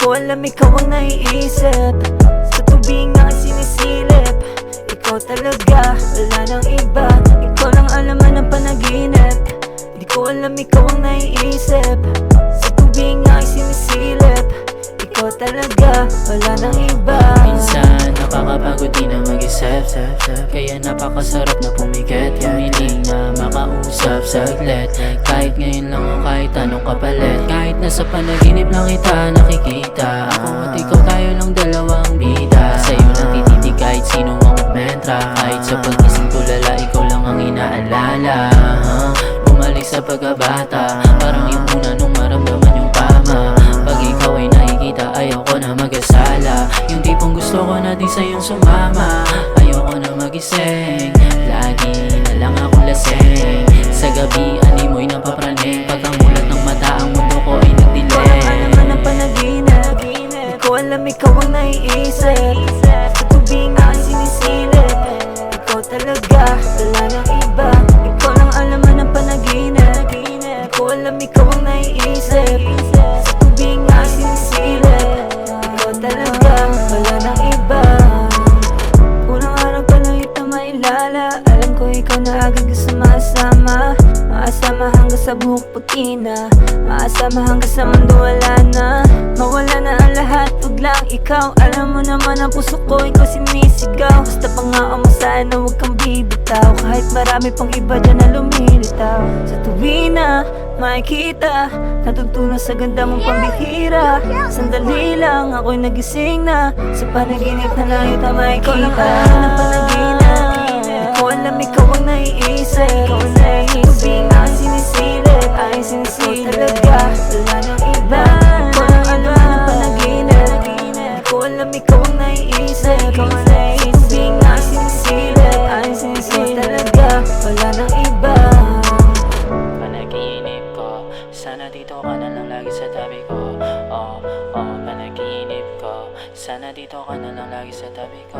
ko alam, ikaw ang naiisip. Sa tubig nga sinisilip. Ikaw talaga, wala nang iba. Ikaw lang alaman ng panaginip. Di ko alam, ikaw ang naiisip. Sa tubig nga sinisilip. Ikaw talaga, wala nang iba. Minsan nakakapagod din na mag-isip, kaya napakasarap na pumikit. Humiling na makausap saglit, kahit ngayon lang o kahit anong kapalit. Kahit nasa panaginip lang kita nakikita, ako at ikaw tayo lang dalawang bida. Sa'yo natititig kahit sino ang umentra. Kahit sa pag-ising tulala, ikaw lang ang inaalala. Bumalik sa pagkabata, parang yung una nung maramdaman yung tama. Pag ikaw ay nakikita, ayoko na mag-asala. Yung tipong gusto ko na din sa'yong sumama. Ayoko na magising, lagi na lang akong lasing. Sa gabi, animoy napapraning. Pag ang mulat ng mata, ang mundo ko ay nagdilim. Walang alaman ng panaginip. Di ko alam, ikaw ang naiisip. Sa tubig nga sinisilip. Ikaw talaga, wala nang iba. Ikaw lang alaman ng panaginip. Di ko alam, ikaw ang naiisip. Sa tubig nga sinisilip. Ikaw talaga, wala nang iba. Unang araw pa lang ito mailala. Alam ko ikaw na agad gusto maasama. Maasama hanggang sa buhok pag-ina. Maasama hanggang sa mundo wala na. Mawala na ang lahat, wag lang ikaw. Alam mo naman ang puso ko, ikaw sinisigaw. Basta pangaan mo sana wag kang bibitaw. Kahit marami pang iba dyan na lumilitaw. Sa tuwi na makikita, natutunan sa ganda mong pambihira. Sandali lang ako'y nagising na. Sa panaginip na lang ito makikita. Ikaw lang alam ng panaginip. Ikaw alam, ikaw ang naiisip. Ikaw ang naiisip. Tubig nga sinisilip. Ay sinisilip. Ikaw talaga, wala nang iba. Ikaw lang alam ng panaginip. Ikaw alam, ikaw ang naiisip. Ikaw ang naiisip. Tubig nga sinisilip. Ay sinisilip. Ikaw talaga, wala nang iba. Panaginip ko, sana dito ka na lang lagi sa tabi ko. Panaginip ko, sana dito ka na lang lagi sa tabi ko.